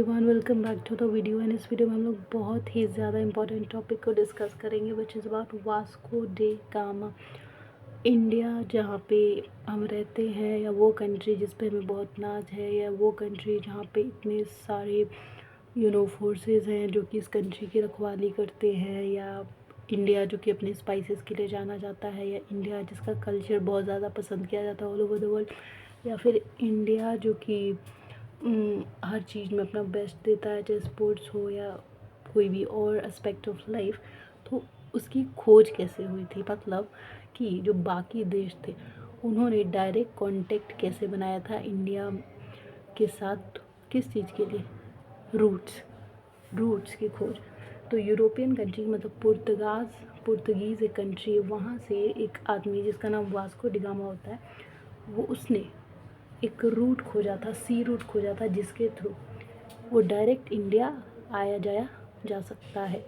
Everyone, welcome back to the video. And इस video में हम लोग बहुत ही ज़्यादा इंपॉर्टेंट टॉपिक को डिस्कस करेंगे which is about Vasco day gamma. India जहाँ पे हम रहते हैं, या वो कंट्री जिस पे हमें बहुत नाज है, या वो कंट्री जहाँ पे इतने सारे फोर्सेस हैं जो कि इस कंट्री की रखवाली करते हैं, या इंडिया जो कि अपने स्पाइसेस के लिए जाना जाता है, या इंडिया जिसका कल्चर बहुत ज़्यादा पसंद किया जाता है ऑल ओवर द वर्ल्ड, या फिर इंडिया जो कि हर चीज़ में अपना बेस्ट देता है, चाहे स्पोर्ट्स हो या कोई भी और एस्पेक्ट ऑफ लाइफ। तो उसकी खोज कैसे हुई थी, मतलब कि जो बाकी देश थे उन्होंने डायरेक्ट कांटेक्ट कैसे बनाया था इंडिया के साथ, किस चीज़ के लिए? रूट्स की खोज। तो यूरोपियन कंट्री मतलब पुर्तगीज़ एक कंट्री है, वहाँ से एक आदमी जिसका नाम वास्को डिगामा होता है, वो उसने एक रूट खोजा था, सी रूट खोजा था, जिसके थ्रू वो डायरेक्ट इंडिया आया जाया जा सकता है।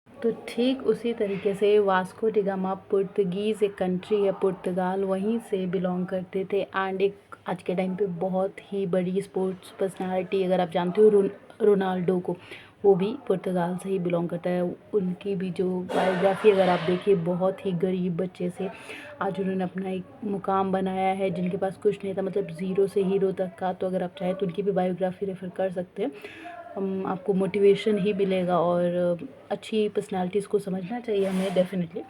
तो ठीक उसी तरीके से वास्को डिगामा पुर्तगीज़ एक कंट्री है, पुर्तगाल, वहीं से बिलोंग करते थे। एंड एक आज के टाइम पे बहुत ही बड़ी स्पोर्ट्स पर्सनालिटी, अगर आप जानते हो रोनाल्डो को, वो भी पुर्तगाल से ही बिलोंग करता है। उनकी भी जो बायोग्राफी अगर आप देखिए, बहुत ही गरीब बच्चे से आज उन्होंने अपना एक मुकाम बनाया है, जिनके पास कुछ नहीं था, मतलब ज़ीरो से हीरो तक का। तो अगर आप चाहें तो उनकी भी बायोग्राफी रेफ़र कर सकते हैं, आपको मोटिवेशन ही मिलेगा और अच्छी पर्सनालिटीज़ को समझना चाहिए हमें डेफिनेटली।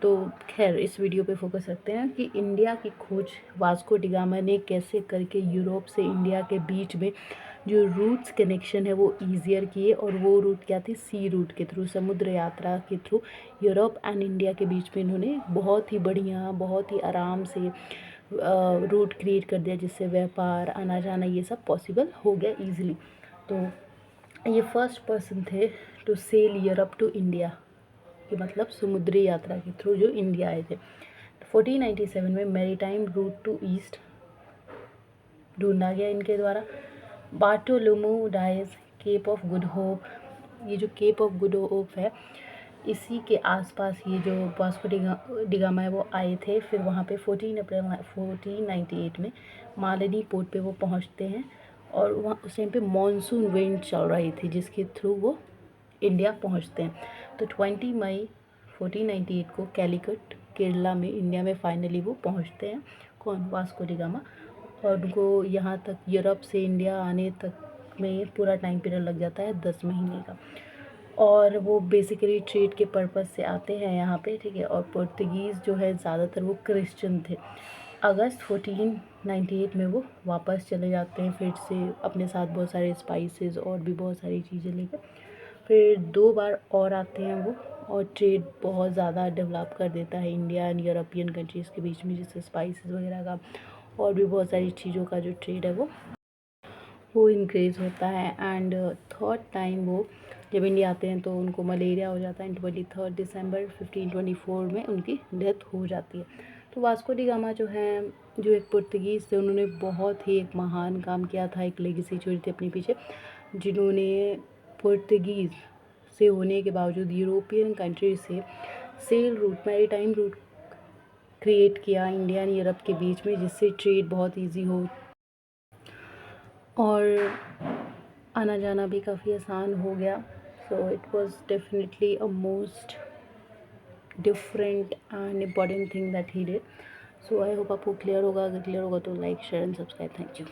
तो खैर, इस वीडियो पे फोकस रखते हैं कि इंडिया की खोज वास्को डिगामा ने कैसे करके यूरोप से इंडिया के बीच में जो रूट्स कनेक्शन है वो ईजियर किए। और वो रूट क्या थी? सी रूट के थ्रू, समुद्र यात्रा के थ्रू यूरोप एंड इंडिया के बीच में इन्होंने बहुत ही बढ़िया, बहुत ही आराम से रूट क्रिएट कर दिया, जिससे व्यापार, आना जाना, ये सब पॉसिबल हो गया ईजिली। तो ये फर्स्ट पर्सन थे to sail Europe to India, कि मतलब समुद्री यात्रा के थ्रू जो इंडिया आए थे। 1497 में मैरीटाइम रूट टू ईस्ट ढूंढा गया इनके द्वारा। Bartolomeu Dias Cape of Good Hope, ये जो केप ऑफ गुड होप है, इसी के आसपास ये जो वास्को डिगामा है वो आए थे। फिर वहाँ पे 14 अप्रैल 1498 में मालदी पोर्ट पे वो पहुँचते हैं, और वहाँ उस टाइम पे मॉनसून विंड चल रही थी, जिसके थ्रू वो इंडिया पहुँचते हैं। तो 20 मई 1498 को कैलीकट केरला में, इंडिया में फाइनली वो पहुँचते हैं। कौन? Vasco da Gama. और उनको यहाँ तक यूरोप से इंडिया आने तक में पूरा टाइम पीरियड लग जाता है 10 महीने का। और वो बेसिकली ट्रेड के पर्पज़ से आते हैं यहाँ पे, ठीक है। और पुर्तगीज़ जो है ज़्यादातर वो क्रिश्चियन थे। अगस्त 1498 में वो वापस चले जाते हैं, फिर से अपने साथ बहुत सारे स्पाइसेस और भी बहुत सारी चीज़ें लेकर। फिर 2 बार और आते हैं वो, और ट्रेड बहुत ज़्यादा डेवलप कर देता है इंडिया एंड यूरोपियन कंट्रीज़ के बीच में, जैसे स्पाइसेस वगैरह का और भी बहुत सारी चीज़ों का जो ट्रेड है वो इंक्रीज़ होता है। एंड थर्ड टाइम वो जब इंडिया आते हैं तो उनको मलेरिया हो जाता है। 23 दिसंबर 1524 में उनकी डेथ हो जाती है। तो वास्को डी गामा जो हैं, जो एक पुर्तगीज़ थे, उन्होंने बहुत ही एक महान काम किया था, एक लेगेसी छोड़ी थी अपने पीछे, जिन्होंने पुर्तगीज़ से होने के बावजूद यूरोपियन कंट्री से sail route, maritime route create किया इंडिया एंड यूरोप के बीच में, जिससे ट्रेड बहुत ईजी हो और आना जाना भी काफ़ी आसान हो गया। So it was definitely a most different and important thing that he did. So I hope आपको क्लियर होगा। अगर क्लियर होगा तो like, share and subscribe. Thank you.